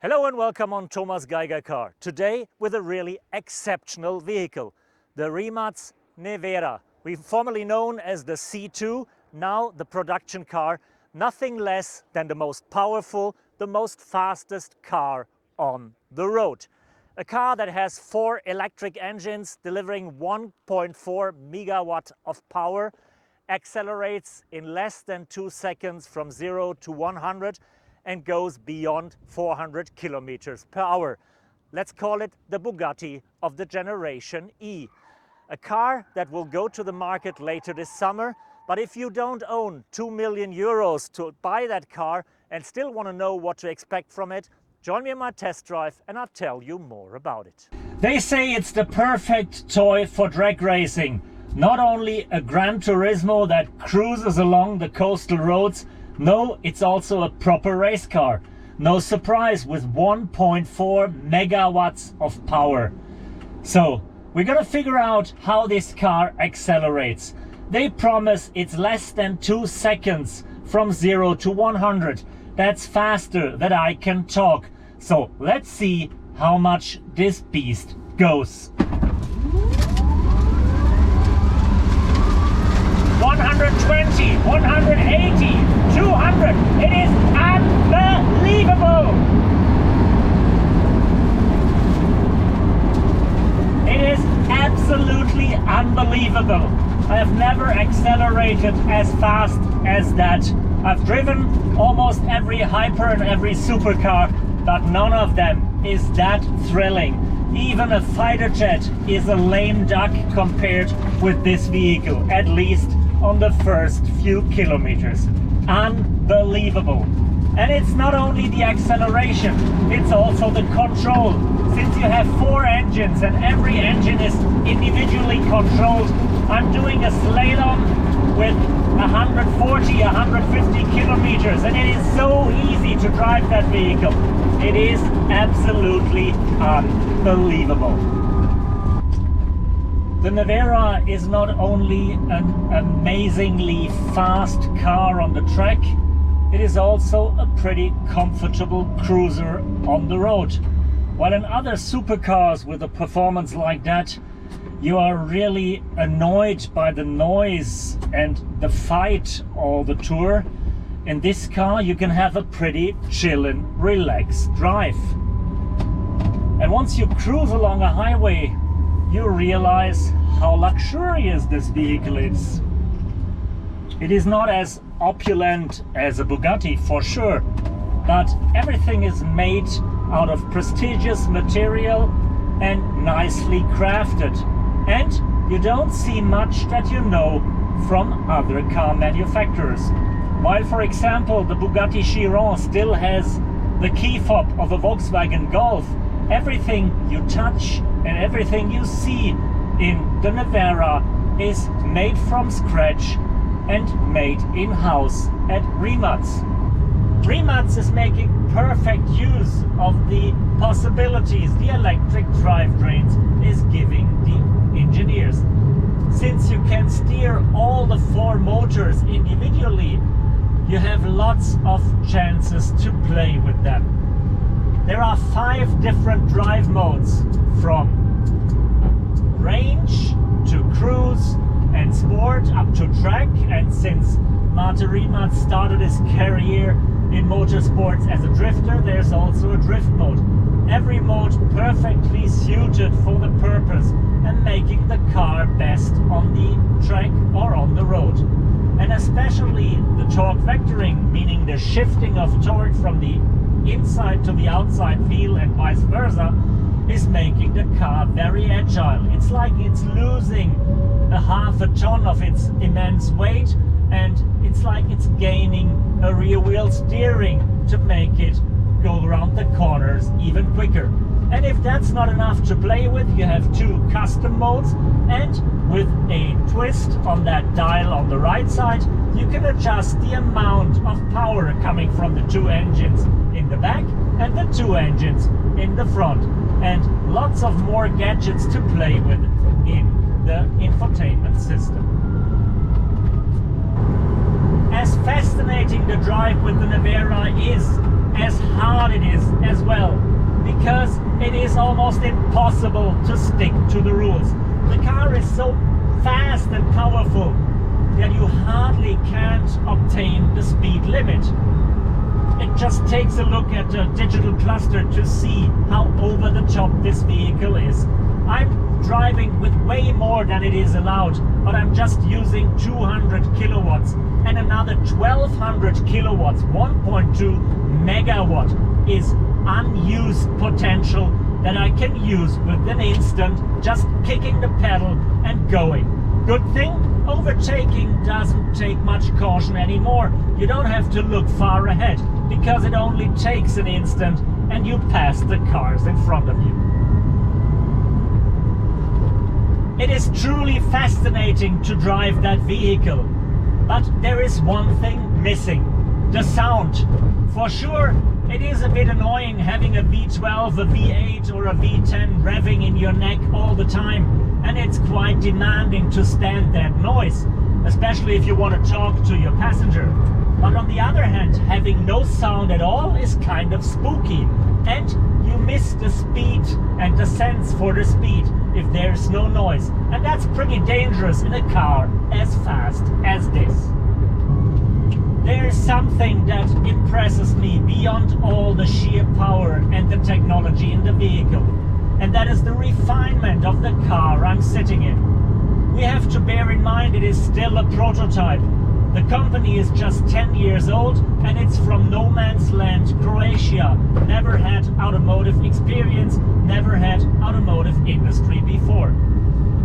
Hello and welcome on Thomas Geiger Car. Today with a really exceptional vehicle, the Rimac Nevera. We've formerly known as the C2, now the production car, nothing less than the most powerful, the most fastest car on the road. A car that has 4 electric engines delivering 1.4 megawatt of power, accelerates in less than 2 seconds from 0 to 100 and goes beyond 400 kilometers per hour. Let's call it the Bugatti of the Generation E. A car that will go to the market later this summer, but if you don't own 2 million euros to buy that car and still want to know what to expect from it, join me in my test drive and I'll tell you more about it. They say it's the perfect toy for drag racing. Not only a Gran Turismo that cruises along the coastal roads, no, it's also a proper race car. No surprise, with 1.4 megawatts of power. So we're gonna figure out how this car accelerates. They promise it's less than 2 seconds from 0 to 100. That's faster than I can talk. So let's see how much this beast goes. 120, 180, 200. It is unbelievable. It is absolutely unbelievable. I have never accelerated as fast as that. I've driven almost every hyper and every supercar, but none of them is that thrilling. Even a fighter jet is a lame duck compared with this vehicle, at least on the first few kilometers. Unbelievable. And it's not only the acceleration, it's also the control. Since you have 4 engines and every engine is individually controlled, I'm doing a slalom with 140, 150 kilometers, and it is so easy to drive that vehicle. It is absolutely unbelievable. The Nevera is not only an amazingly fast car on the track, it is also a pretty comfortable cruiser on the road. While in other supercars with a performance like that, you are really annoyed by the noise and the fight all the tour. In this car you can have a pretty chill and relaxed drive. And once you cruise along a highway, you realize how luxurious this vehicle is. It is not as opulent as a Bugatti for sure, but everything is made out of prestigious material and nicely crafted. And you don't see much that you know from other car manufacturers. While, for example, the Bugatti Chiron still has the key fob of a Volkswagen Golf, everything you touch and everything you see in the Nevera is made from scratch and made in-house at Rimac. Rimac is making perfect use of the possibilities the electric drivetrains is giving the engineers. Since you can steer all the 4 motors individually, you have lots of chances to play with them. There are 5 different drive modes, from range to cruise and sport up to track. And since Martin Rimac started his career in motorsports as a drifter, there's also a drift mode. Every mode perfectly suited for the purpose and making the car best on the track or on the road. And especially the torque vectoring, meaning the shifting of torque from the inside to the outside wheel and vice versa, is making the car very agile. It's like it's losing a half a ton of its immense weight, and it's like it's gaining a rear wheel steering to make it go around the corners even quicker. And if that's not enough to play with, you have 2 custom modes, and with a twist on that dial on the right side, you can adjust the amount of power coming from the 2 engines in the back and the 2 engines in the front, and lots of more gadgets to play with in the infotainment system. As fascinating the drive with the Nevera is, as hard it is as well, almost impossible to stick to the rules. The car is so fast and powerful that you hardly can't obtain the speed limit. It just takes a look at the digital cluster to see how over the top this vehicle is. I'm driving with way more than it is allowed, but I'm just using 200 kilowatts and another 1200 kilowatts, 1.2 megawatt is unused potential that I can use with an instant, just kicking the pedal and going. Good thing, overtaking doesn't take much caution anymore. You don't have to look far ahead because it only takes an instant and you pass the cars in front of you. It is truly fascinating to drive that vehicle, but there is one thing missing: the sound. For sure, it is a bit annoying having a V12, a V8 or a V10 revving in your neck all the time, and it's quite demanding to stand that noise, especially if you want to talk to your passenger. But on the other hand, having no sound at all is kind of spooky, and you miss the speed and the sense for the speed if there's no noise, and that's pretty dangerous in a car as fast as this. There's something that impresses me beyond all the sheer power and the technology in the vehicle, and that is the refinement of the car I'm sitting in. We have to bear in mind it is still a prototype. The company is just 10 years old and it's from no man's land, Croatia. Never had automotive experience, never had automotive industry before.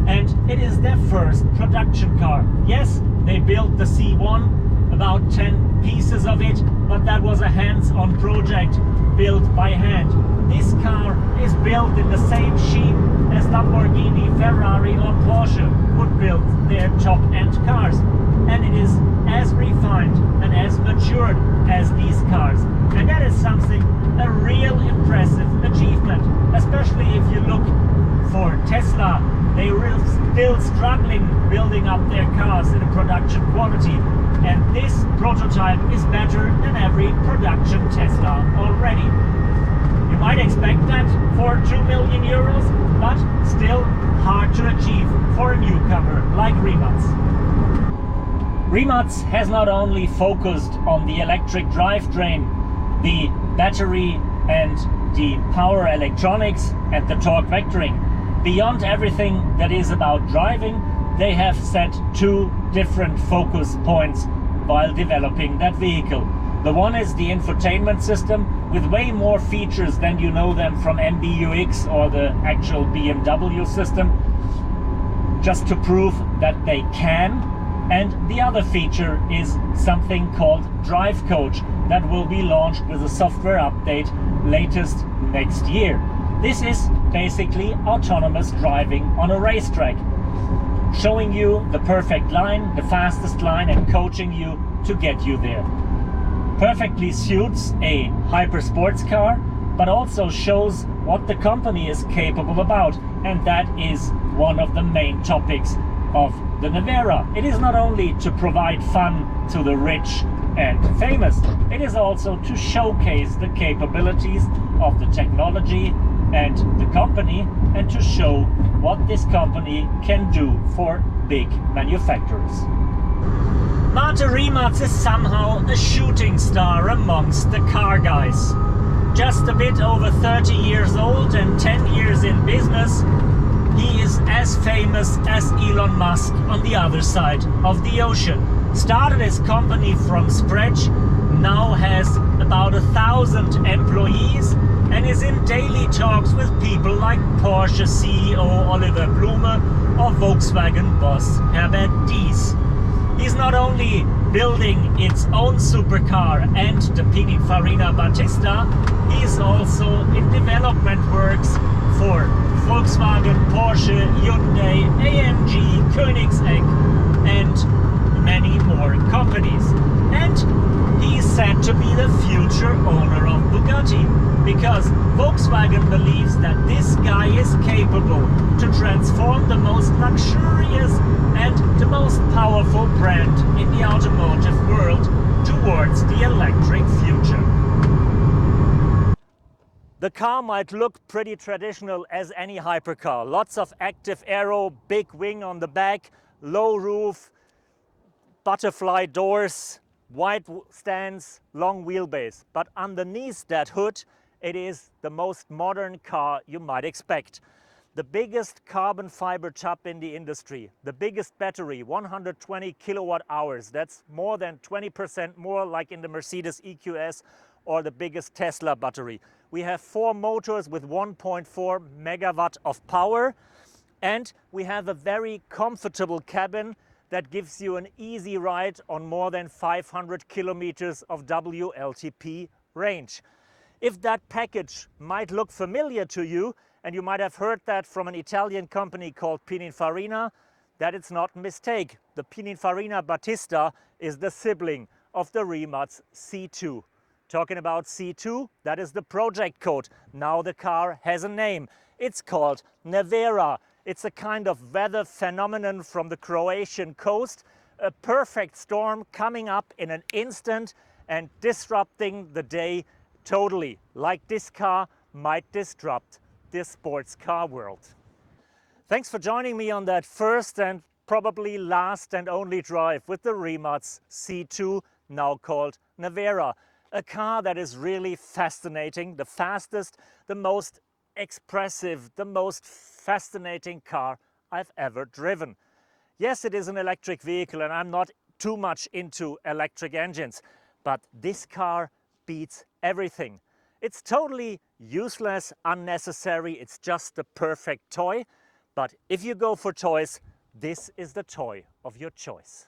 And it is their first production car. Yes, they built the C1, about 10 pieces of it, but that was a hands-on project built by hand. This car is built in the same sheet as Lamborghini, Ferrari or Porsche would build their top-end cars. And it is as refined and as matured as these cars. And that is something, a real impressive achievement, especially if you look for Tesla. They are still struggling building up their cars in a production quality. And this prototype is better than every production Tesla already. You might expect that for 2 million euros, but still hard to achieve for a newcomer like Rimac. Rimac has not only focused on the electric drivetrain, the battery and the power electronics and the torque vectoring. Beyond everything that is about driving, they have set two different focus points while developing that vehicle. The one is the infotainment system with way more features than you know them from MBUX or the actual BMW system, just to prove that they can. And the other feature is something called Drive Coach that will be launched with a software update latest next year. This is basically autonomous driving on a racetrack, showing you the perfect line, the fastest line, and coaching you to get you there. Perfectly suits a Hypersportscar, but also shows what the company is capable about, and that is one of the main topics of the Nevera. It is not only to provide fun to the rich and famous, it is also to showcase the capabilities of the technology and the company, and to show what this company can do for big manufacturers. Marta Rimac is somehow a shooting star amongst the car guys. Just a bit over 30 years old and 10 years in business, he is as famous as Elon Musk on the other side of the ocean. Started his company from scratch, now has about 1,000 employees, and is in daily talks with people like Porsche CEO Oliver Blume or Volkswagen boss Herbert Diess. He's not only building its own supercar and the Pininfarina Battista, he is also in development works for Volkswagen, Porsche, Hyundai, AMG, Koenigsegg and many more companies. And he's said to be the future owner of Bugatti, because Volkswagen believes that this guy is capable to transform the most luxurious and the most powerful brand in the automotive world towards the electric future. The car might look pretty traditional as any hypercar. Lots of active aero, big wing on the back, low roof, butterfly doors, wide stands, long wheelbase. But underneath that hood, it is the most modern car you might expect. The biggest carbon fiber tub in the industry, the biggest battery, 120 kilowatt hours. That's more than 20% more like in the Mercedes EQS or the biggest Tesla battery. We have 4 motors with 1.4 megawatt of power, and we have a very comfortable cabin that gives you an easy ride on more than 500 kilometers of WLTP range. If that package might look familiar to you, and you might have heard that from an Italian company called Pininfarina, that it's not a mistake. The Pininfarina Battista is the sibling of the Rimac C2. Talking about C2, that is the project code. Now the car has a name. It's called Nevera. It's a kind of weather phenomenon from the Croatian coast. A perfect storm coming up in an instant and disrupting the day totally, like this car might disrupt the sports car world. Thanks for joining me on that first and probably last and only drive with the Rimac C2, now called Nevera. A car that is really fascinating, the fastest, the most expressive, the most fascinating car I've ever driven. Yes, it is an electric vehicle and I'm not too much into electric engines, but this car beats everything. It's totally useless, unnecessary, it's just the perfect toy. But if you go for toys, this is the toy of your choice.